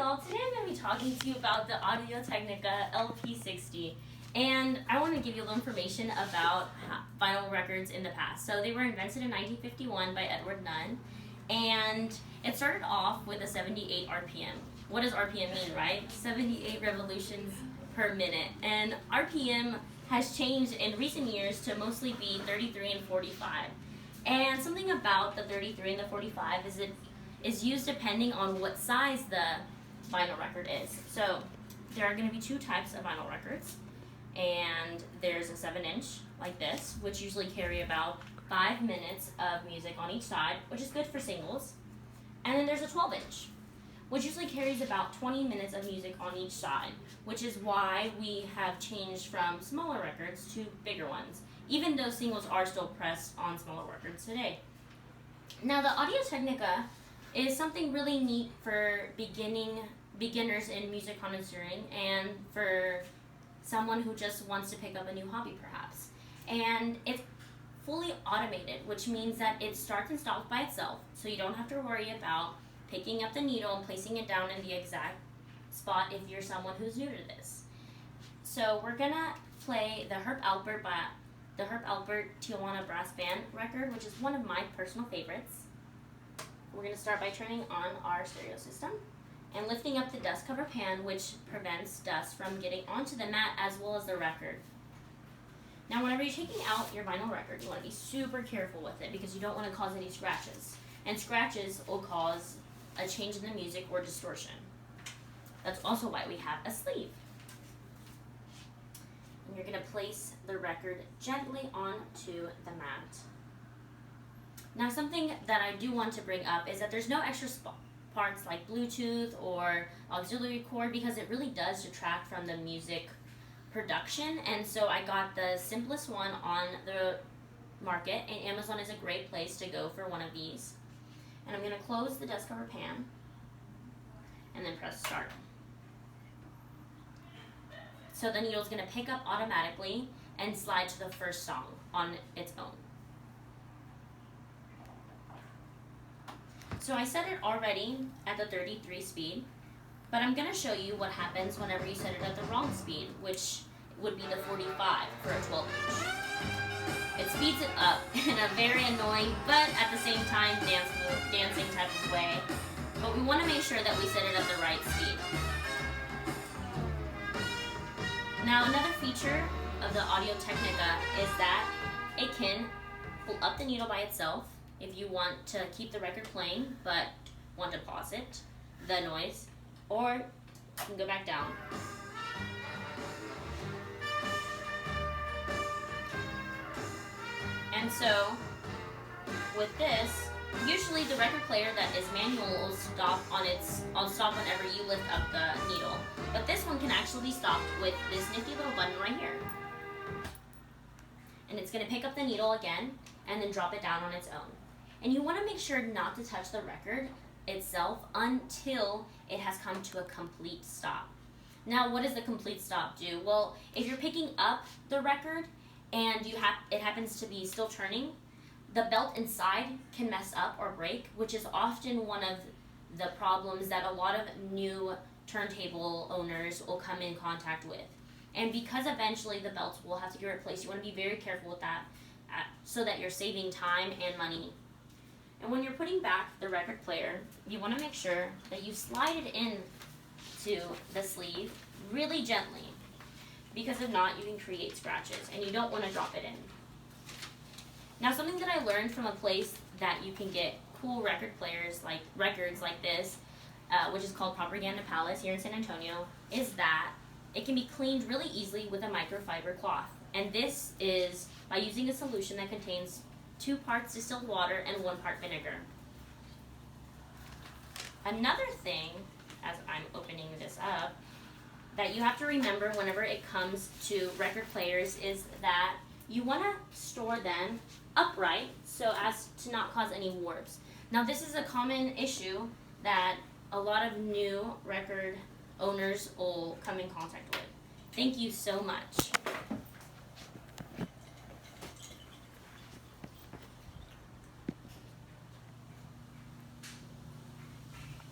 y'all, today I'm going to be talking to you about the Audio-Technica LP60, and I want to give you a little information about vinyl records in the past. So they were invented in 1951 by Edward Nunn, and it started off with a 78 RPM. What does RPM mean, right? 78 revolutions per minute, and RPM has changed in recent years to mostly be 33 and 45. And something about the 33 and the 45 is it is used depending on what size the vinyl record is. So there are going to be two types of vinyl records, and there's a 7-inch like this, which usually carry about 5 minutes of music on each side, which is good for singles. And then there's a 12-inch, which usually carries about 20 minutes of music on each side, which is why we have changed from smaller records to bigger ones, even though singles are still pressed on smaller records today. Now, the Audio-Technica is something really neat for beginners in music connoisseuring and for someone who just wants to pick up a new hobby, perhaps. And it's fully automated, which means that it starts and stops by itself, so you don't have to worry about picking up the needle and placing it down in the exact spot if you're someone who's new to this. So we're gonna play the Herb Alpert Tijuana Brass Band record, which is one of my personal favorites. We're going to start by turning on our stereo system and lifting up the dust cover pan, which prevents dust from getting onto the mat as well as the record. Now, whenever you're taking out your vinyl record, you want to be super careful with it because you don't want to cause any scratches. And scratches will cause a change in the music or distortion. That's also why we have a sleeve. And you're going to place the record gently onto the mat. Now, something that I do want to bring up is that there's no extra parts like Bluetooth or auxiliary cord because it really does detract from the music production. And so I got the simplest one on the market, and Amazon is a great place to go for one of these. And I'm going to close the dust cover pan and then press start. So the needle is going to pick up automatically and slide to the first song on its own. So I set it already at the 33 speed, but I'm going to show you what happens whenever you set it at the wrong speed, which would be the 45 for a 12-inch. It speeds it up in a very annoying, but at the same time dancing type of way, but we want to make sure that we set it at the right speed. Now, another feature of the Audio-Technica is that it can pull up the needle by itself if you want to keep the record playing but want to pause it, the noise, or you can go back down. And so with this, usually the record player that is manual will stop whenever you lift up the needle. But this one can actually be stopped with this nifty little button right here. And it's going to pick up the needle again and then drop it down on its own. And you want to make sure not to touch the record itself until it has come to a complete stop. Now, what does the complete stop do? Well, if you're picking up the record and it happens to be still turning, the belt inside can mess up or break, which is often one of the problems that a lot of new turntable owners will come in contact with. And because eventually the belts will have to get replaced, you want to be very careful with that so that you're saving time and money. And when you're putting back the record player, you want to make sure that you slide it in to the sleeve really gently, because if not, you can create scratches and you don't want to drop it in. Now, something that I learned from a place that you can get cool records like this, which is called Propaganda Palace here in San Antonio, is that it can be cleaned really easily with a microfiber cloth. And this is by using a solution that contains 2 parts distilled water and 1 part vinegar. Another thing, as I'm opening this up, that you have to remember whenever it comes to record players is that you want to store them upright so as to not cause any warps. Now, this is a common issue that a lot of new record owners will come in contact with. Thank you so much.